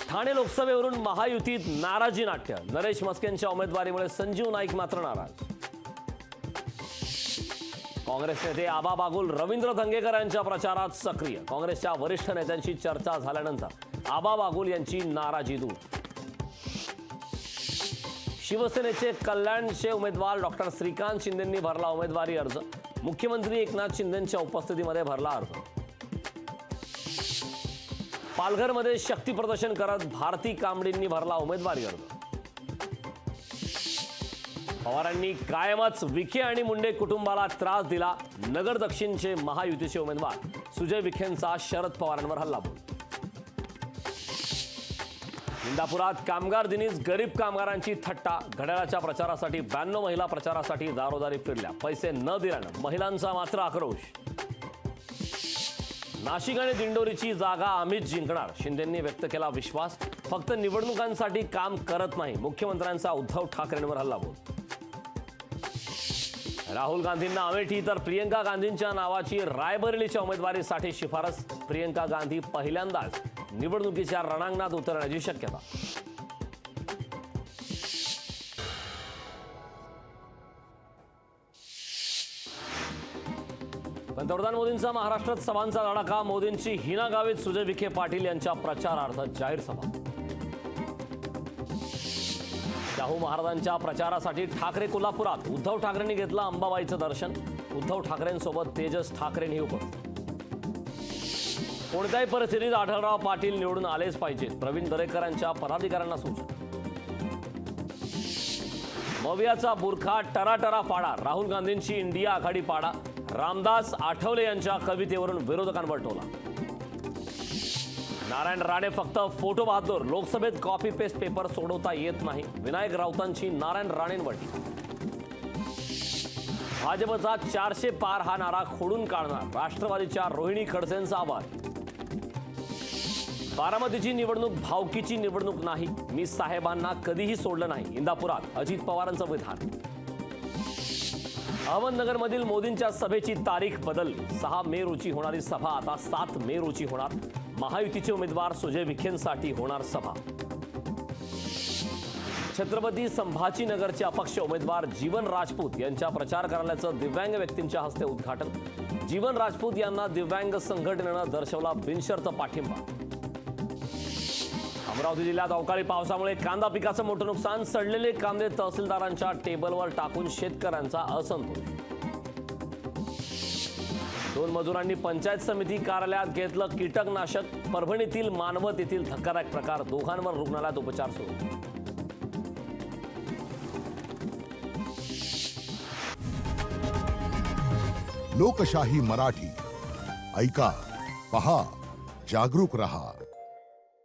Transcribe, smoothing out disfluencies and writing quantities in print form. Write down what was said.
ठाणे लोकसभेवरून महायुतीत नाराजी नाट्य. नरेश मस्केंच्या उमेदवारीमुळे संजीव नाईक मात्र नाराज. काँग्रेस नेते आबा बागुल रवींद्र धंगेकर यांच्या प्रचारात सक्रिय. काँग्रेसच्या वरिष्ठ नेत्यांशी चर्चा झाल्यानंतर आबा बागुल यांची नाराजी दूर. शिवसेनेचे कल्याणचे उमेदवार डॉक्टर श्रीकांत शिंदेंनी भरला उमेदवारी अर्ज. मुख्यमंत्री एकनाथ शिंदेंच्या उपस्थितीमध्ये भरला अर्ज. पालघरमध्ये शक्ती प्रदर्शन करत भारती कांबळींनी भरला उमेदवारी अर्ज. पवारांनी कायमच विखे आणि मुंडे कुटुंबाला त्रास दिला. नगर दक्षिणचे महायुतीचे उमेदवार सुजय विखेंचा शरद पवारांवर हल्लाबोल. इंदापुरात कामगार दिनीच गरीब कामगारांची थट्टा. घड्याळाच्या प्रचारासाठी 92 महिला प्रचारासाठी दारोदारी फिरल्या. पैसे न दिल्यानं महिलांचा मात्र आक्रोश. नाशिक आणि दिंडोरीची जागा आम्हीच जिंकणार. शिंदेंनी व्यक्त केला विश्वास. फक्त निवडणुकांसाठी काम करत नाही. मुख्यमंत्र्यांचा उद्धव ठाकरेंवर हल्लाबोल. राहुल गांधींना अमेठी तर प्रियंका गांधींच्या नावाची रायबरेलीच्या उमेदवारीसाठी शिफारस. प्रियंका गांधी पहिल्यांदाच निवडणुकीच्या रणांगणात उतरण्याची शक्यता. पंतप्रधान मोदींचा महाराष्ट्रात सभांचा धडाका. मोदींची हिना गावीत सुजय विखे पाटील यांच्या प्रचारार्थ जाहीर सभा. शाहू महाराजांच्या प्रचारासाठी ठाकरे कोल्हापुरात. उद्धव ठाकरेंनी घेतलं अंबाबाईचं दर्शन. उद्धव ठाकरेंसोबत तेजस ठाकरेंही उपस्थित. कोणत्याही परिस्थितीत आढळराव पाटील निवडून आलेच पाहिजेत. प्रवीण दरेकरांच्या पदाधिकाऱ्यांना सूचना. मवियाचा बुरखा टराटरा फाडा. राहुल गांधींची इंडिया आघाडी पाडा. रामदास आठवले यांच्या कवितेवरून विरोधकांवर टोला. नारायण राणे फक्त फोटो बहादूर. लोकसभेत कॉपी पेस्ट पेपर सोडवता येत नाही. विनायक राऊतांची नारायण राणेंवर टीका. भाजपचा 400 पार हा नारा खोडून काढणार. राष्ट्रवादीच्या रोहिणी खडसेंचा आवाज. बारामतीची निवडणूक भावकीची निवडणूक नाही. मी साहेबांना कधीही सोडलं नाही. इंदापुरात अजित पवारांचं विधान. अहमदनगरमधील मोदींच्या सभेची तारीख बदलली. 6 मे रोजी होणारी सभा आता 7 मे रोजी होणार. महायुतीचे उमेदवार सुजय विखेंसाठी होणार सभा. छत्रपती संभाजीनगरचे अपक्ष उमेदवार जीवन राजपूत यांच्या प्रचार कार्यालयाचं दिव्यांग व्यक्तींच्या हस्ते उद्घाटन. जीवन राजपूत यांना दिव्यांग संघटनेनं दर्शवला बिनशर्त पाठिंबा. अमरावती जिल्ह्यात अवकाळी पावसामुळे कांदा पिकाचं मोठं नुकसान. सडलेले कांदे तहसीलदारांच्या टेबलवर टाकून शेतकऱ्यांचा असंतोष. 2 मजुरांनी पंचायत समिती कार्यालयात घेतलं कीटकनाशक. परभणीतील मानवत येथील धक्कादायक प्रकार. दोघांवर रुग्णालयात उपचार सुरू. लोकशाही मराठी ऐका, पहा, जागरूक रहा.